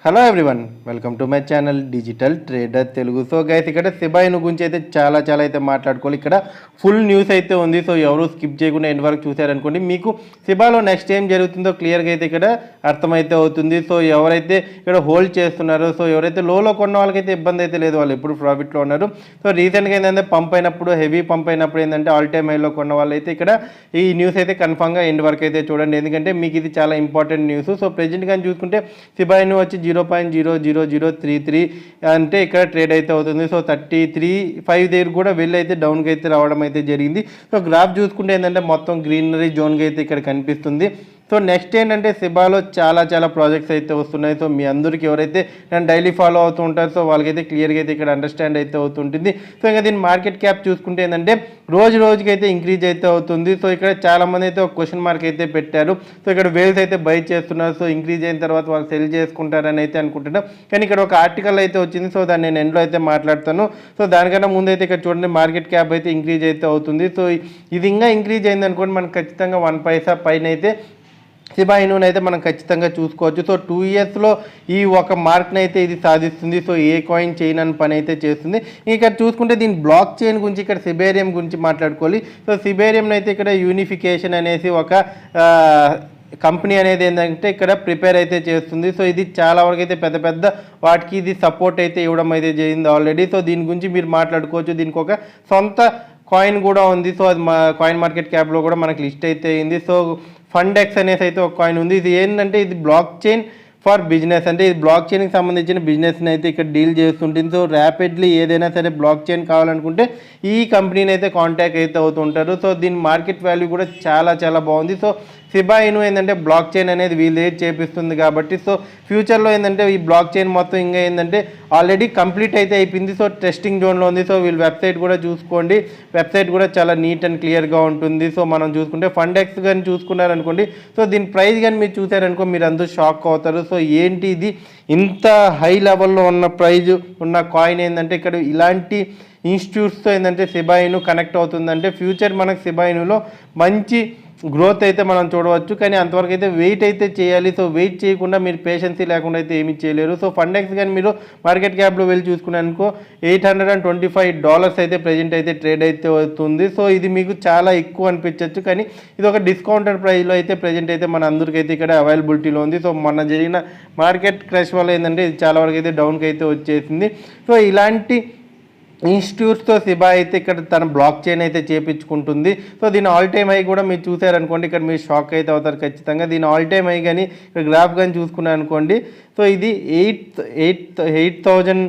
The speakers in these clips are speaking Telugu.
Hello everyone, welcome to my channel digital trader Telugu. So guys, ఇక్కడ షిబా ఇను గురించి అయితే చాలా అయితే మాట్లాడుకోవాలి. ఇక్కడ ఫుల్ న్యూస్ అయితే ఉంది. సో ఎవరు స్కిప్ చేయకుండా ఎండ్ వరకు చూసారనుకోండి, మీకు షిబాలో నెక్స్ట్ ఏం జరుగుతుందో క్లియర్గా అయితే ఇక్కడ అర్థమైతే అవుతుంది. సో ఎవరైతే ఇక్కడ హోల్డ్ చేస్తున్నారో, సో ఎవరైతే లోలో కొన్న వాళ్ళకైతే ఇబ్బంది అయితే లేదు, వాళ్ళు ఎప్పుడు ప్రాఫిట్లో ఉన్నారు. సో రీసెంట్గా ఏంటంటే పంప్ అయినప్పుడు, హెవీ పంప్ అయినప్పుడు ఏంటంటే ఆల్ టైమ్ హైలో కొన్న వాళ్ళు అయితే ఇక్కడ ఈ న్యూస్ అయితే కన్ఫామ్గా ఎండ్ వరకు అయితే చూడండి, ఎందుకంటే మీకు ఇది చాలా ఇంపార్టెంట్ న్యూస్. సో ప్రెజెంట్ కానీ చూసుకుంటే షిబా ఇను వచ్చి 0.00033 అంటే ఇక్కడ ట్రేడ్ అయితే అవుతుంది. సో 33.5 దగ్గర కూడా వెళ్ళి అయితే డౌన్కి అయితే రావడం అయితే జరిగింది. సో గ్రాఫ్ చూసుకుంటే ఏంటంటే మొత్తం గ్రీనరీ జోన్గా అయితే ఇక్కడ కనిపిస్తుంది. సో నెక్స్ట్ ఏంటంటే షిబాలో చాలా ప్రాజెక్ట్స్ అయితే వస్తున్నాయి. సో మీ అందరికీ ఎవరైతే నన్ను డైలీ ఫాలో అవుతూ ఉంటారో సో వాళ్ళకైతే క్లియర్గా అయితే ఇక్కడ అండర్స్టాండ్ అయితే అవుతుంటుంది. సో ఇంకా దీని మార్కెట్ క్యాప్ చూసుకుంటే ఏంటంటే రోజుకి అయితే ఇంక్రీజ్ అయితే అవుతుంది. సో ఇక్కడ చాలామంది అయితే ఒక క్వశ్చన్ మార్క్ అయితే పెట్టారు. సో ఇక్కడ వేల్స్ అయితే బై చేస్తున్నారు. సో ఇంక్రీజ్ అయిన తర్వాత వాళ్ళు సెల్ చేసుకుంటారని అయితే అనుకుంటున్నాం. కానీ ఇక్కడ ఒక ఆర్టికల్ అయితే వచ్చింది. సో దాన్ని నేను ఎండ్లో అయితే మాట్లాడతాను. సో దానికన్నా ముందు అయితే ఇక్కడ చూడండి, మార్కెట్ క్యాప్ అయితే ఇంక్రీజ్ అయితే అవుతుంది. సో ఇది ఇంకా ఇంక్రీజ్ అయింది అనుకోండి, మనకు ఖచ్చితంగా 1 పైసా పైన అయితే షిబా ఇనుని అయితే మనం ఖచ్చితంగా చూసుకోవచ్చు. సో 2 ఇయర్స్లో ఈ ఒక మార్క్ని అయితే ఇది సాధిస్తుంది. సో ఏ కాయిన్ చేయనని పని అయితే చేస్తుంది. ఇక్కడ చూసుకుంటే దీని బ్లాక్ చైన్ గురించి, ఇక్కడ షిబేరియం గురించి మాట్లాడుకోవాలి. సో షిబేరియం అయితే ఇక్కడ యూనిఫికేషన్ అనేసి ఒక కంపెనీ అనేది ఏంటంటే ఇక్కడ ప్రిపేర్ అయితే చేస్తుంది. సో ఇది చాలా వరకు అయితే పెద్ద వాటికి ఇది సపోర్ట్ అయితే ఇవ్వడం అయితే జరిగింది ఆల్రెడీ. సో దీని గురించి మీరు మాట్లాడుకోవచ్చు. దీనికి ఒక సొంత కాయిన్ కూడా ఉంది. సో అది కాయిన్ మార్కెట్ క్యాప్లో కూడా మనకి లిస్ట్ అయితే అయింది. సో ఫండెక్స్ అనేసి అయితే ఒక కాయిన్ ఉంది. ఇది ఏంటంటే ఇది బ్లాక్ చైన్ ఫర్ బిజినెస్, అంటే ఇది బ్లాక్ చైన్కి సంబంధించిన బిజినెస్ని అయితే ఇక్కడ డీల్ చేస్తుంటుంది. సో ర్యాపిడ్లీ ఏదైనా సరే బ్లాక్ చైన్ కావాలనుకుంటే ఈ కంపెనీని అయితే కాంటాక్ట్ అయితే అవుతుంటారు. సో దీని మార్కెట్ వాల్యూ కూడా చాలా బాగుంది. సో షిబా ఇను ఏంటంటే బ్లాక్ చైన్ అనేది వీళ్ళు చేపిస్తుంది కాబట్టి, సో ఫ్యూచర్లో ఏంటంటే ఈ బ్లాక్ చైన్ మొత్తం ఇంకా ఏంటంటే ఆల్రెడీ కంప్లీట్ అయితే అయిపోయింది. సో టెస్టింగ్ జోన్లో ఉంది. సో వీళ్ళు వెబ్సైట్ కూడా చూసుకోండి, వెబ్సైట్ కూడా చాలా నీట్ అండ్ క్లియర్గా ఉంటుంది. సో మనం చూసుకుంటే ఫండెక్స్ కానీ చూసుకున్నారనుకోండి, సో దీని ప్రైస్ కానీ మీరు చూసారనుకో మీరు అందరూ షాక్ అవుతారు. సో ఏంటి ఇది ఇంత హై లెవెల్లో ఉన్న ప్రైజ్ ఉన్న కాయిన్ ఏంటంటే ఇక్కడ ఇలాంటి ఇన్స్టిట్యూట్స్తో ఏంటంటే షిబా ఇను కనెక్ట్ అవుతుందంటే ఫ్యూచర్ మనకు షిబా ఇనులో మంచి గ్రోత్ అయితే మనం చూడవచ్చు. కానీ అంతవరకు అయితే వెయిట్ అయితే చేయాలి. సో వెయిట్ చేయకుండా మీరు పేషెన్సీ లేకుండా అయితే ఏమీ చేయలేరు. సో ఫండెక్స్ కానీ మీరు మార్కెట్ క్యాప్లో వెళ్ళి చూసుకున్నారనుకో $825 అయితే ప్రజెంట్ అయితే ట్రేడ్ అయితే అవుతుంది. సో ఇది మీకు చాలా ఎక్కువ అనిపించవచ్చు, కానీ ఇది ఒక డిస్కౌంటెడ్ ప్రైస్లో అయితే ప్రజెంట్ అయితే మన అందరికైతే ఇక్కడ అవైలబిలిటీలో ఉంది. సో మొన్న జరిగిన మార్కెట్ క్రాష్ వల్ల ఏంటంటే ఇది చాలా వరకు అయితే డౌన్కి అయితే వచ్చేసింది. సో ఇలాంటి ఇన్స్టిట్యూట్స్తో షిబా అయితే ఇక్కడ తన బ్లాక్ చైన్ అయితే చేపించుకుంటుంది. సో దీని ఆల్ టైమ్ హై కూడా మీరు చూసారనుకోండి, ఇక్కడ మీరు షాక్ అయితే అవుతారు ఖచ్చితంగా. దీని ఆల్ టైమ్ హై కానీ ఇక్కడ గ్రాఫ్ కానీ చూసుకున్నారనుకోండి, సో ఇది 8,000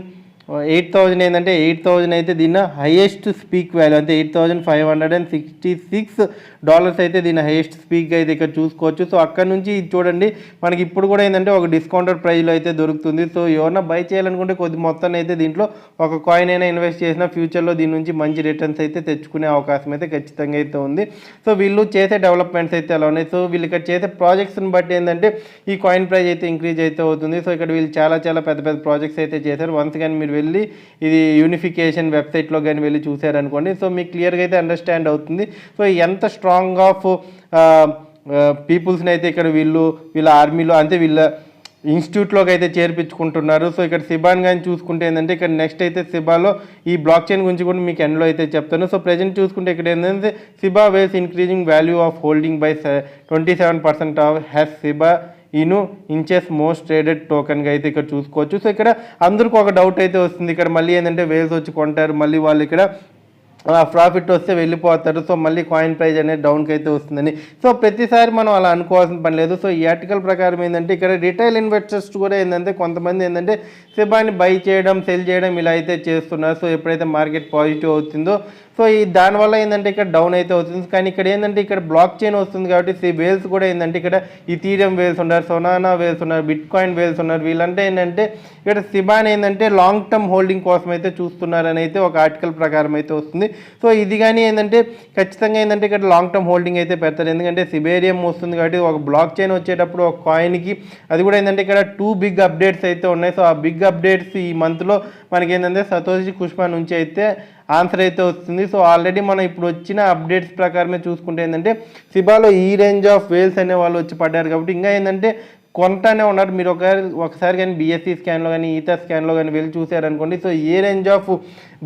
ఏంటంటే 8,000 అయితే దీని హైయెస్ట్ స్పీక్ వాల్యూ, అంటే $8,566 అయితే దీని హైయెస్ట్ స్పీక్ అయితే ఇక్కడ చూసుకోవచ్చు. సో అక్కడ నుంచి ఇది చూడండి, మనకి ఇప్పుడు కూడా ఏంటంటే ఒక డిస్కౌంటెడ్ ప్రైస్లో అయితే దొరుకుతుంది. సో ఎవరన్నా బై చేయాలనుకుంటే కొద్ది మొత్తాన్ని అయితే దీంట్లో ఒక కాయిన్ అయినా ఇన్వెస్ట్ చేసినా ఫ్యూచర్లో దీని నుంచి మంచి రిటర్న్స్ అయితే తెచ్చుకునే అవకాశం అయితే ఖచ్చితంగా అయితే ఉంది. సో వీళ్ళు చేసే డెవలప్మెంట్స్ అయితే అలా ఉన్నాయి. సో వీళ్ళు ఇక్కడ చేసే ప్రాజెక్ట్స్ని బట్టి ఏంటంటే ఈ కాయిన్ ప్రైస్ అయితే ఇంక్రీజ్ అయితే అవుతుంది. సో ఇక్కడ వీళ్ళు చాలా పెద్ద ప్రాజెక్ట్స్ అయితే చేశారు. వన్స్ కానీ మీరు వెళ్ళి ఇది యూనిఫికేషన్ వెబ్సైట్లో కానీ వెళ్ళి చూసారనుకోండి, సో మీకు క్లియర్గా అయితే అండర్స్టాండ్ అవుతుంది. సో ఎంత స్ట్రాంగ్ ఆఫ్ పీపుల్స్ని అయితే ఇక్కడ వీళ్ళ ఆర్మీలో అంటే వీళ్ళ ఇన్స్టిట్యూట్లోకి అయితే చేర్పించుకుంటున్నారు. సో ఇక్కడ షిబాని కానీ చూసుకుంటే ఏంటంటే ఇక్కడ నెక్స్ట్ అయితే షిబాలో ఈ బ్లాక్ చైన్ గురించి కూడా మీకు ఎండ్లో అయితే చెప్తాను. సో ప్రజెంట్ చూసుకుంటే ఇక్కడ ఏంటంటే Shiba was increasing value of holding by 27% of has Shiba Inu inches most traded టోకెన్గా అయితే ఇక్కడ చూసుకోవచ్చు. సో ఇక్కడ అందరికీ ఒక డౌట్ అయితే వస్తుంది, ఇక్కడ మళ్ళీ ఏంటంటే వేల్స్ వచ్చి కొంటారు, మళ్ళీ వాళ్ళు ఇక్కడ ప్రాఫిట్ వస్తే వెళ్ళిపోతారు. సో మళ్ళీ కాయిన్ ప్రైజ్ అనేది డౌన్కి అయితే వస్తుందని. సో ప్రతిసారి మనం అలా అనుకోవాల్సిన పని లేదు. సో ఈ ఆర్టికల్ ప్రకారం ఏంటంటే ఇక్కడ రిటైల్ ఇన్వెస్టర్స్ కూడా ఏంటంటే కొంతమంది ఏంటంటే షిబాని బై చేయడం సెల్ చేయడం ఇలా అయితే చేస్తున్నారు. సో ఎప్పుడైతే మార్కెట్ పాజిటివ్ అవుతుందో సో ఈ దానివల్ల ఏంటంటే ఇక్కడ డౌన్ అయితే అవుతుంది. కానీ ఇక్కడ ఏంటంటే ఇక్కడ బ్లాక్ చైన్ వస్తుంది కాబట్టి వేల్స్ కూడా ఏంటంటే ఇక్కడ ఈథీరియం వేల్స్ ఉన్నారు, సొనానా వేల్స్ ఉన్నారు, బిట్ కాయిన్ వేల్స్ ఉన్నారు. వీళ్ళంటే ఏంటంటే ఇక్కడ షిబాని ఏంటంటే లాంగ్ టర్మ్ హోల్డింగ్ కోసం అయితే చూస్తున్నారని అయితే ఒక ఆర్టికల్ ప్రకారం అయితే వస్తుంది. సో ఇది కానీ ఏంటంటే ఖచ్చితంగా ఏంటంటే ఇక్కడ లాంగ్ టర్మ్ హోల్డింగ్ అయితే పెడతారు, ఎందుకంటే షిబేరియం వస్తుంది కాబట్టి ఒక బ్లాక్ చైన్ వచ్చేటప్పుడు ఒక కాయిన్కి అది కూడా ఏంటంటే ఇక్కడ 2 బిగ్ అప్డేట్స్ అయితే ఉన్నాయి. సో ఆ బిగ్ అప్డేట్స్ ఈ మంత్లో మనకి ఏంటంటే సతోషి కుష్మా నుంచి అయితే ఆన్సర్ అయితే వస్తుంది. సో ఆల్రెడీ మనం ఇప్పుడు వచ్చిన అప్డేట్స్ ప్రకారమే చూసుకుంటే ఏంటంటే షిబాలో ఈ రేంజ్ ఆఫ్ వేల్స్ అనే వాళ్ళు వచ్చి పడ్డారు కాబట్టి ఇంకా ఏంటంటే కొంటానే ఉన్నారు. మీరు ఒకసారి కానీ BSC స్కాన్లో కానీ ఈథర్ స్కాన్లో కానీ వెళ్ళి చూసారనుకోండి. So a range of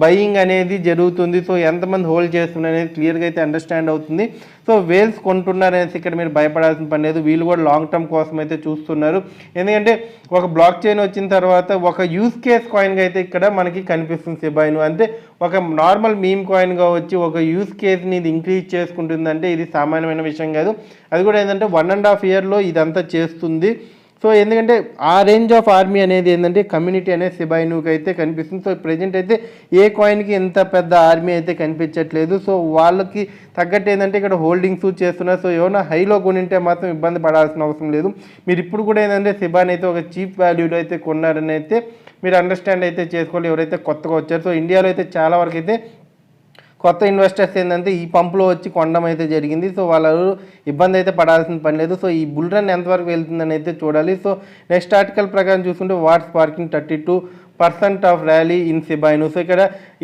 buying అనేది జరుగుతుంది, సో ఎంతమంది హోల్డ్ చేస్తున్నారు అనేది క్లియర్గా అయితే అండర్స్టాండ్ అవుతుంది. సో వేల్స్ కొంటున్నారనేసి ఇక్కడ మీరు భయపడాల్సిన పని లేదు. వీళ్ళు కూడా లాంగ్ టర్మ్ కోసం అయితే చూస్తున్నారు. ఎందుకంటే ఒక బ్లాక్ చైన్ వచ్చిన తర్వాత ఒక యూస్ కేస్ కాయిన్గా అయితే ఇక్కడ మనకి కనిపిస్తుంది షిబాయిను. అంటే ఒక నార్మల్ మీమ్ కాయిన్గా వచ్చి ఒక యూస్ కేస్ని ఇది ఇంక్రీజ్ చేసుకుంటుందంటే ఇది సామాన్యమైన విషయం కాదు. అది కూడా ఏంటంటే 1.5 ఇయర్లో ఇదంతా చేస్తుంది. సో ఎందుకంటే ఆ రేంజ్ ఆఫ్ ఆర్మీ అనేది ఏంటంటే కమ్యూనిటీ అనేది షిబాయినుకి అయితే కనిపిస్తుంది. సో ప్రజెంట్ అయితే ఏ కాయిన్కి ఎంత పెద్ద ఆర్మీ అయితే కనిపించట్లేదు. సో వాళ్ళకి తగ్గట్టు ఏంటంటే ఇక్కడ హోల్డింగ్స్ చేస్తున్నారు. సో ఏమైనా హైలో కొనింటే మాత్రం ఇబ్బంది పడాల్సిన అవసరం లేదు. మీరు ఇప్పుడు కూడా ఏంటంటే షిబాని అయితే ఒక చీప్ వాల్యూలో అయితే కొన్నారని అయితే మీరు అండర్స్టాండ్ అయితే చేసుకోవాలి, ఎవరైతే కొత్తగా వచ్చారు. సో ఇండియాలో అయితే చాలా వరకు అయితే కొత్త ఇన్వెస్టర్స్ ఏంటంటే ఈ పంపులో వచ్చి కొనడం అయితే జరిగింది. సో వాళ్ళు ఇబ్బంది అయితే పడాల్సిన పని లేదు. సో ఈ బుల్ రన్ ఎంతవరకు వెళ్తుందని అయితే చూడాలి. సో నెక్స్ట్ ఆర్టికల్ ప్రకారం చూసుకుంటే what's sparking 32% of rally in Shiba Inu. So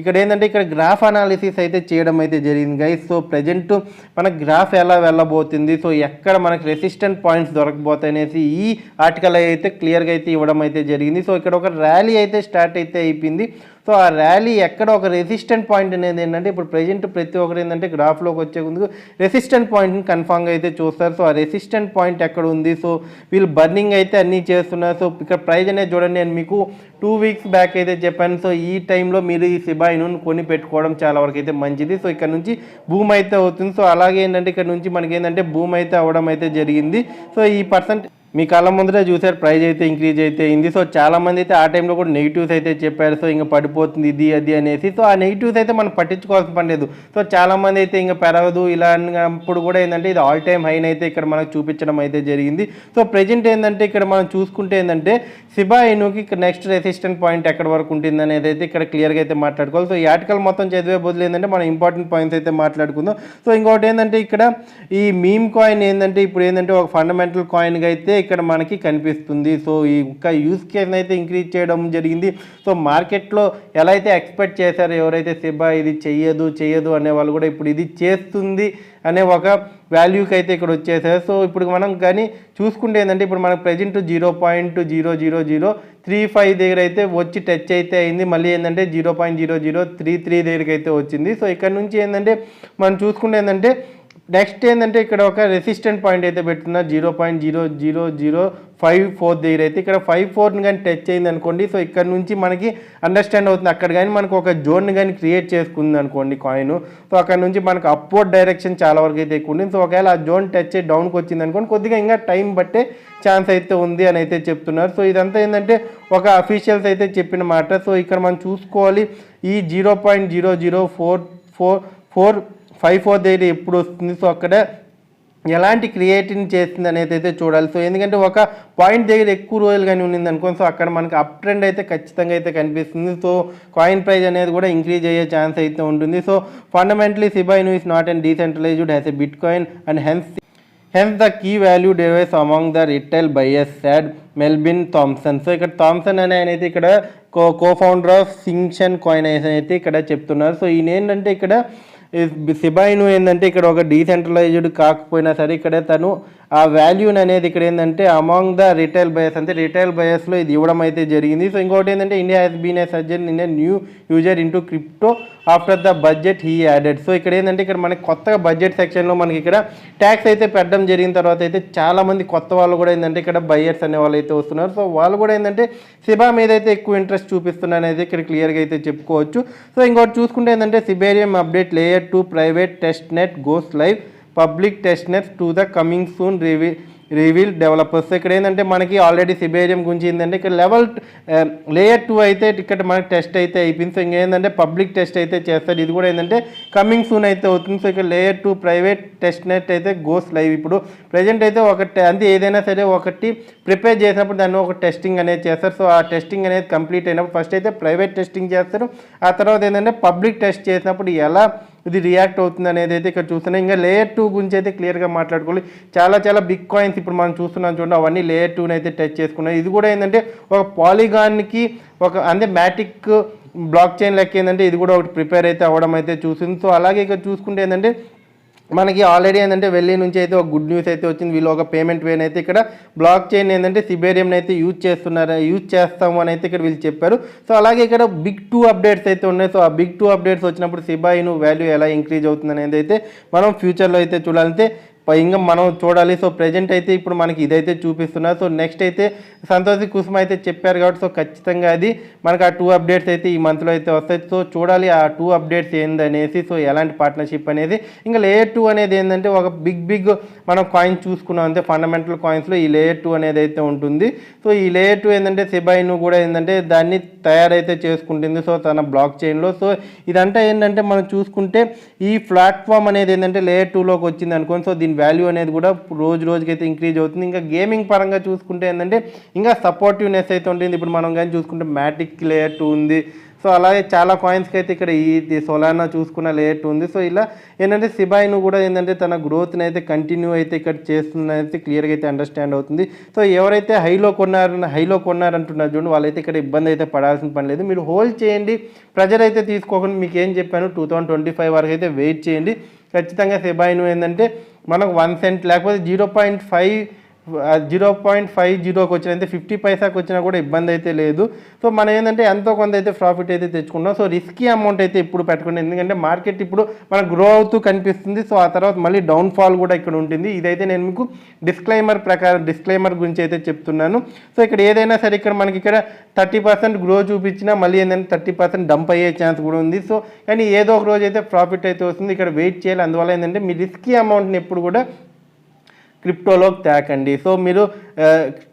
ఇక్కడ ఏంటంటే ఇక్కడ గ్రాఫ్ అనాలిసిస్ అయితే చేయడం అయితే జరిగింది గైస్. సో ప్రజెంట్ మనకు గ్రాఫ్ ఎలా వెళ్ళబోతుంది, సో ఎక్కడ మనకు రెసిస్టెంట్ పాయింట్స్ దొరకబోతాయి అనేసి ఈ ఆర్టికల్ అయితే క్లియర్గా అయితే ఇవ్వడం అయితే జరిగింది. సో ఇక్కడ ఒక ర్యాలీ అయితే స్టార్ట్ అయితే అయిపోయింది. సో ఆ ర్యాలీ ఎక్కడ ఒక రెసిస్టెంట్ పాయింట్ అనేది ఏంటంటే ఇప్పుడు ప్రజెంట్ ప్రతి ఒక్కరు ఏంటంటే గ్రాఫ్లోకి వచ్చే ముందు రెసిస్టెంట్ పాయింట్ని కన్ఫామ్గా అయితే చూస్తారు. సో ఆ రెసిస్టెంట్ పాయింట్ ఎక్కడ ఉంది, సో వీళ్ళు బర్నింగ్ అయితే అన్నీ చేస్తున్నారు. సో ఇక్కడ ప్రైజ్ అనేది చూడండి, నేను మీకు 2 వీక్స్ బ్యాక్ అయితే చెప్పాను. సో ఈ టైంలో మీరు ఈ షిబాయిను కొని పెట్టుకోవడం చాలా వరకు అయితే మంచిది. సో ఇక్కడ నుంచి భూమి అయితే అవుతుంది. సో అలాగే ఏంటంటే ఇక్కడ నుంచి మనకి ఏంటంటే భూమి అయితే అవ్వడం అయితే జరిగింది. సో ఈ పర్సెంట్ మీ కళ్ళ ముందరే చూసారు, ప్రైజ్ అయితే ఇంక్రీజ్ అయితే అయింది. సో చాలామంది అయితే ఆ టైంలో కూడా నెగిటివ్స్ అయితే చెప్పారు. సో ఇంకా పడిపోతుంది ఇది అది అనేసి. సో ఆ నెగిటివ్స్ అయితే మనం పట్టించుకోవాల్సిన పని లేదు. సో చాలామంది అయితే ఇంకా పెరగదు ఇలా అన్నప్పుడు కూడా ఏంటంటే ఇది ఆల్ టైమ్ హైన్ అయితే ఇక్కడ మనకు చూపించడం అయితే జరిగింది. సో ప్రజెంట్ ఏంటంటే ఇక్కడ మనం చూసుకుంటే ఏంటంటే షిబాయినుకి నెక్స్ట్ రెసిస్టెంట్ పాయింట్ ఎక్కడ వరకు ఉంటుంది అనేది అయితే ఇక్కడ క్లియర్గా అయితే మాట్లాడుకోవాలి. సో ఈ ఆర్టికల్ మొత్తం చదివే బదులు ఏంటంటే మనం ఇంపార్టెంట్ పాయింట్స్ అయితే మాట్లాడుకుందాం. సో ఇంకోటి ఏంటంటే ఇక్కడ ఈ మీమ్ కాయిన్ ఏంటంటే ఇప్పుడు ఏంటంటే ఒక ఫండమెంటల్ కాయిన్గా అయితే ఇక్కడ మనకి కనిపిస్తుంది. సో ఈ ఒక్క యూస్ కేస్ని అయితే ఇంక్రీజ్ చేయడం జరిగింది. సో మార్కెట్లో ఎలా అయితే ఎక్స్పెక్ట్ చేశారో ఎవరైతే షిబా ఇది చెయ్యదు అనే వాళ్ళు కూడా ఇప్పుడు ఇది చేస్తుంది అనే ఒక వాల్యూకి అయితే ఇక్కడ వచ్చేసారు. సో ఇప్పుడు మనం కానీ చూసుకుంటే ఏంటంటే ఇప్పుడు మనకు ప్రజెంట్ 0.00035 దగ్గర అయితే వచ్చి టచ్ అయితే అయింది. మళ్ళీ ఏంటంటే 0.0033 దగ్గరికి అయితే వచ్చింది. సో ఇక్కడ నుంచి ఏంటంటే మనం చూసుకుంటే ఏంటంటే నెక్స్ట్ ఏంటంటే ఇక్కడ ఒక రెసిస్టెంట్ పాయింట్ అయితే పెట్టుకున్నారు 0.00054 దగ్గర అయితే ఇక్కడ 54ని కానీ టచ్ అయింది అనుకోండి. సో ఇక్కడ నుంచి మనకి అండర్స్టాండ్ అవుతుంది అక్కడ కానీ మనకు ఒక జోన్ని కానీ క్రియేట్ చేసుకుంది అనుకోండి కాయిన్. సో అక్కడ నుంచి మనకు అప్వర్డ్ డైరెక్షన్ చాలా వరకు అయితే ఎక్కువ ఉంది. సో ఒకవేళ ఆ జోన్ టచ్ అయ్యి డౌన్కి వచ్చింది అనుకోండి, కొద్దిగా ఇంకా టైం బట్టే ఛాన్స్ అయితే ఉంది అని అయితే చెప్తున్నారు. సో ఇదంతా ఏంటంటే ఒక అఫీషియల్స్ అయితే చెప్పిన మాట. సో ఇక్కడ మనం చూసుకోవాలి ఈ 0.00454 దగ్గర ఎప్పుడు వస్తుంది, సో అక్కడ ఎలాంటి క్రియేటింగ్ చేస్తుంది అనేది అయితే చూడాలి. సో ఎందుకంటే ఒక పాయింట్ దగ్గర ఎక్కువ రోజులు కానీ ఉన్నింది అనుకోండి, సో అక్కడ మనకి అప్ ట్రెండ్ అయితే ఖచ్చితంగా అయితే కనిపిస్తుంది. సో కాయిన్ ప్రైస్ అనేది కూడా ఇంక్రీజ్ అయ్యే ఛాన్స్ అయితే ఉంటుంది. So fundamentally Shiba Inu is not and decentralised has a bitcoin and hence the key value device among the retail buyers said Melvin Thomson. సో ఇక్కడ థామ్సన్ అనే ఆయన అయితే ఇక్కడ కో-ఫౌండర్ ఆఫ్ సింక్షన్ కాయిన్ అయితే ఇక్కడ చెప్తున్నారు. సో ఈయన ఏంటంటే ఇక్కడ షిబాయిను ఏంటంటే ఇక్కడ ఒక డీసెంట్రలైజ్డ్ కాకపోయినా సరే ఇక్కడ తను ఆ వాల్యూని అనేది ఇక్కడ ఏంటంటే అమాంగ్ ద రిటైల్ బయర్స్ అంటే రిటైల్ బయర్స్లో ఇది ఇవ్వడం అయితే జరిగింది. సో ఇంకోటి ఏంటంటే India has been a surge in a new user into crypto after the budget he added. So ఇక్కడ ఏంటంటే ఇక్కడ మనకి కొత్తగా బడ్జెట్ సెక్షన్లో మనకి ఇక్కడ ట్యాక్స్ అయితే పెట్టడం జరిగిన తర్వాత అయితే చాలామంది కొత్త వాళ్ళు కూడా ఏంటంటే ఇక్కడ బయ్యర్స్ అనే వాళ్ళు అయితే వస్తున్నారు. సో వాళ్ళు కూడా ఏంటంటే షిబా మీద అయితే ఎక్కువ ఇంట్రెస్ట్ చూపిస్తున్నారు అనేది ఇక్కడ క్లియర్గా అయితే చెప్పుకోవచ్చు. సో ఇంకోటి చూసుకుంటే ఏంటంటే Shibarium update layer 2 private test net goes live public test net to the coming soon reveal developers. ఇక్కడ ఏంటంటే మనకి ఆల్రెడీ షిబేరియం గురించి ఏంటంటే ఇక్కడ లేయర్ 2 అయితే ఇక్కడ మనకి టెస్ట్ అయితే అయిపోయింది. సో ఇంకేంటంటే పబ్లిక్ టెస్ట్ అయితే చేస్తారు. ఇది కూడా ఏంటంటే కమింగ్ సూన్ అయితే అవుతుంది. సో ఇక్కడ లేయర్ 2 ప్రైవేట్ టెస్ట్ నెట్ అయితే గోస్ లైవ్. ఇప్పుడు ప్రజెంట్ అయితే అంటే ఏదైనా సరే ఒకటి ప్రిపేర్ చేసినప్పుడు దాన్ని ఒక టెస్టింగ్ అనేది చేస్తారు. సో ఆ టెస్టింగ్ అనేది కంప్లీట్ అయినప్పుడు ఫస్ట్ అయితే ప్రైవేట్ టెస్టింగ్ చేస్తారు. ఆ తర్వాత ఏంటంటే పబ్లిక్ టెస్ట్ చేసినప్పుడు ఎలా ఇది రియాక్ట్ అవుతుంది అనేది అయితే ఇక్కడ చూస్తున్నాం. ఇంకా లేయర్ 2 గురించి అయితే క్లియర్గా మాట్లాడుకోవాలి. చాలా బిగ్ కాయిన్స్ ఇప్పుడు మనం చూస్తున్నాం చూడండి, అవన్నీ లేయర్ 2 అయితే టచ్ చేసుకున్నాయి. ఇది కూడా ఏంటంటే ఒక పాలిగాన్కి ఒక అంటే మ్యాటిక్ బ్లాక్ చైన్ లెక్క ఏంటంటే ఇది కూడా ఒకటి ప్రిపేర్ అయితే అవ్వడం అయితే చూసింది. సో అలాగే ఇక్కడ చూసుకుంటే ఏంటంటే మనకి ఆల్రెడీ ఏంటంటే వెళ్ళి నుంచి అయితే ఒక గుడ్ న్యూస్ అయితే వచ్చింది. వీళ్ళు ఒక పేమెంట్ వేని అయితే ఇక్కడ బ్లాక్ చైన్ ఏంటంటే సిబేరియం అయితే యూజ్ చేస్తాము అని అయితే ఇక్కడ వీళ్ళు చెప్పారు. సో అలాగే ఇక్కడ బిగ్ 2 అప్డేట్స్ అయితే ఉన్నాయి. సో ఆ బిగ్ 2 అప్డేట్స్ వచ్చినప్పుడు షిబా ఇను వాల్యూ ఎలా ఇంక్రీజ్ అవుతుంది అనేది అయితే మనం ఫ్యూచర్లో అయితే చూడాలంటే ఇంకా మనం చూడాలి. సో ప్రజెంట్ అయితే ఇప్పుడు మనకి ఇదైతే చూపిస్తున్నారు. సో నెక్స్ట్ అయితే సంతోషి కుసుమ అయితే చెప్పారు కాబట్టి సో ఖచ్చితంగా అది మనకు ఆ 2 అప్డేట్స్ అయితే ఈ మంత్లో అయితే వస్తాయి. సో చూడాలి ఆ 2 అప్డేట్స్ ఏందనేసి, సో ఎలాంటి పార్ట్నర్షిప్ అనేది. ఇంకా లేయర్ 2 అనేది ఏంటంటే ఒక బిగ్ మనం కాయిన్ చూసుకున్నాం అంతే, ఫండమెంటల్ కాయిన్స్లో ఈ లేయర్ 2 అనేది అయితే ఉంటుంది. సో ఈ లేయర్ 2 ఏంటంటే షిబా ఇను కూడా ఏంటంటే దాన్ని తయారైతే చేసుకుంటుంది సో తన బ్లాక్ చైన్లో. సో ఇదంతా ఏంటంటే మనం చూసుకుంటే ఈ ప్లాట్ఫామ్ అనేది ఏంటంటే లేయర్ 2లోకి వచ్చింది అనుకోండి. సో దీని వాల్యూ అనేది కూడా రోజుకైతే ఇంక్రీజ్ అవుతుంది. ఇంకా గేమింగ్ పరంగా చూసుకుంటే ఏంటంటే ఇంకా సపోర్టివ్నెస్ అయితే ఉంటుంది. ఇప్పుడు మనం కానీ చూసుకుంటే మ్యాటిక్ లేయర్ 2 ఉంది. సో అలాగే చాలా కాయిన్స్కి అయితే ఇక్కడ ఈ సోలానా చూసుకున్న లేయర్ 2 ఉంది. సో ఇలా ఏంటంటే షిబా ఇను కూడా ఏంటంటే తన గ్రోత్ని అయితే కంటిన్యూ అయితే ఇక్కడ చేస్తుందైతే క్లియర్గా అయితే అండర్స్టాండ్ అవుతుంది. సో ఎవరైతే హైలో కొన్నారంటున్నారు చూడండి, వాళ్ళైతే ఇక్కడ ఇబ్బంది అయితే పడాల్సిన పని లేదు. మీరు హోల్డ్ చేయండి, ప్రెజర్ అయితే తీసుకోకుండా. మీకు ఏం చెప్పాను 2025 వరకు అయితే వెయిట్ చేయండి. ఖచ్చితంగా షిబా ఇను ఏంటంటే మనకు 1 సెంట్ లేకపోతే 0.50కి వచ్చినంతే 50 పైసాకి వచ్చినా కూడా ఇబ్బంది అయితే లేదు. సో మనం ఏంటంటే ఎంతో కొంత అయితే ప్రాఫిట్ అయితే తెచ్చుకుంటాం. సో రిస్కీ అమౌంట్ అయితే ఇప్పుడు పెట్టుకోండి, ఎందుకంటే మార్కెట్ ఇప్పుడు మనకు గ్రో అవుతూ కనిపిస్తుంది. సో ఆ తర్వాత మళ్ళీ డౌన్ఫాల్ కూడా ఇక్కడ ఉంటుంది. ఇదైతే నేను మీకు డిస్క్లైమర్ గురించి అయితే చెప్తున్నాను. సో ఇక్కడ ఏదైనా సరే ఇక్కడ మనకి ఇక్కడ 30% గ్రో చూపించినా మళ్ళీ ఏంటంటే 30% డంప్ అయ్యే ఛాన్స్ కూడా ఉంది. సో కానీ ఏదో ఒక రోజు అయితే ప్రాఫిట్ అయితే వస్తుంది. ఇక్కడ వెయిట్ చేయాలి. అందువల్ల ఏంటంటే మీ రిస్కీ అమౌంట్ని ఎప్పుడు కూడా క్రిప్టోలోకి తేకండి. సో మీరు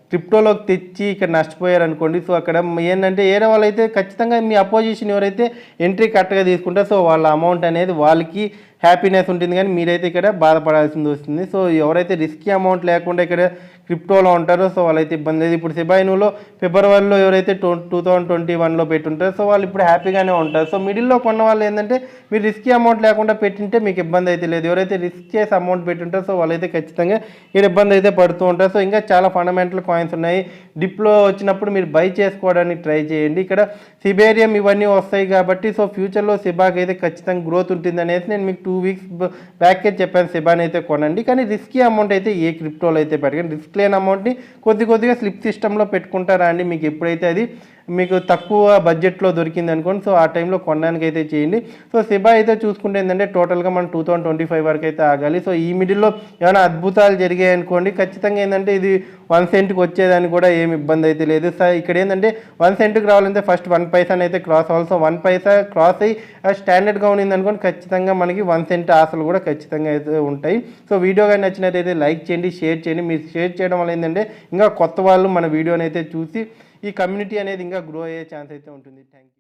క్రిప్టోలోకి తెచ్చి ఇక్కడ నష్టపోయారనుకోండి. సో అక్కడ ఏంటంటే ఏరే వాళ్ళైతే ఖచ్చితంగా మీ అపోజిషన్ ఎవరైతే ఎంట్రీ కరెక్ట్గా తీసుకుంటారో సో వాళ్ళ అమౌంట్ అనేది వాళ్ళకి హ్యాపీనెస్ ఉంటుంది, కానీ మీరైతే ఇక్కడ బాధపడాల్సింది వస్తుంది. సో ఎవరైతే రిస్కీ అమౌంట్ లేకుండా ఇక్కడ క్రిప్టోలో ఉంటారో సో వాళ్ళైతే ఇబ్బంది లేదు. ఇప్పుడు షిబా ఇనులో ఫిబ్రవరిలో ఎవరైతే 2021లో పెట్టుంటారో సో వాళ్ళు ఇప్పుడు హ్యాపీగానే ఉంటారు. సో మిడిల్లో కొన్న వాళ్ళు ఏంటంటే మీరు రిస్కీ అమౌంట్ లేకుండా పెట్టింటే మీకు ఇబ్బంది అయితే లేదు. ఎవరైతే రిస్క్ చేసి అమౌంట్ పెట్టుంటారో సో వాళ్ళైతే ఖచ్చితంగా ఇక్కడ ఇబ్బంది అయితే పడుతూ ఉంటారు. సో ఇంకా చాలా ఫండమెంటల్ కాయిన్స్ ఉన్నాయి. డిప్లో వచ్చినప్పుడు మీరు బై చేసుకోవడానికి ట్రై చేయండి. ఇక్కడ షిబేరియం ఇవన్నీ వస్తాయి కాబట్టి సో ఫ్యూచర్లో షిబాకి అయితే ఖచ్చితంగా గ్రోత్ ఉంటుంది అనేసి నేను మీకు 2 వీక్స్ బ్యాకే చెప్పాను షిబాని అయితే కొనండి. కానీ రిస్కీ అమౌంట్ అయితే ఏ క్రిప్టోలో అయితే పెట్టకండి. రిస్క్ లేని అమౌంట్ని కొద్దిగా స్లిప్ సిస్టంలో పెట్టుకుంటారా అండి. మీకు ఎప్పుడైతే అది మీకు తక్కువ బడ్జెట్లో దొరికింది అనుకోండి సో ఆ టైంలో కొనడానికి అయితే చేయండి. సో షిబా అయితే చూసుకుంటే ఏంటంటే టోటల్గా మనం 2025 వరకు అయితే ఆగాలి. సో ఈ మిడిల్లో ఏమైనా అద్భుతాలు జరిగాయి అనుకోండి, ఖచ్చితంగా ఏంటంటే ఇది 1 సెంట్కి వచ్చేదానికి కూడా ఏమి ఇబ్బంది అయితే లేదు. సో ఇక్కడ ఏంటంటే 1 సెంట్కి రావాలంటే ఫస్ట్ 1 పైసాని అయితే క్రాస్ అవ్వాలి. సో 1 పైసా క్రాస్ అయ్యి స్టాండర్డ్గా ఉన్నింది అనుకోండి, ఖచ్చితంగా మనకి 1 సెంట్ ఆశలు కూడా ఖచ్చితంగా అయితే ఉంటాయి. సో వీడియో కానీ నచ్చినట్టయితే లైక్ చేయండి, షేర్ చేయండి. మీరు షేర్ చేయడం వల్ల ఏంటంటే ఇంకా కొత్త వాళ్ళు మన వీడియోని అయితే చూసి ఈ కమ్యూనిటీ అనేది ఇంకా గ్రో అయ్యే ఛాన్స్ అయితే ఉంటుంది. Thank you.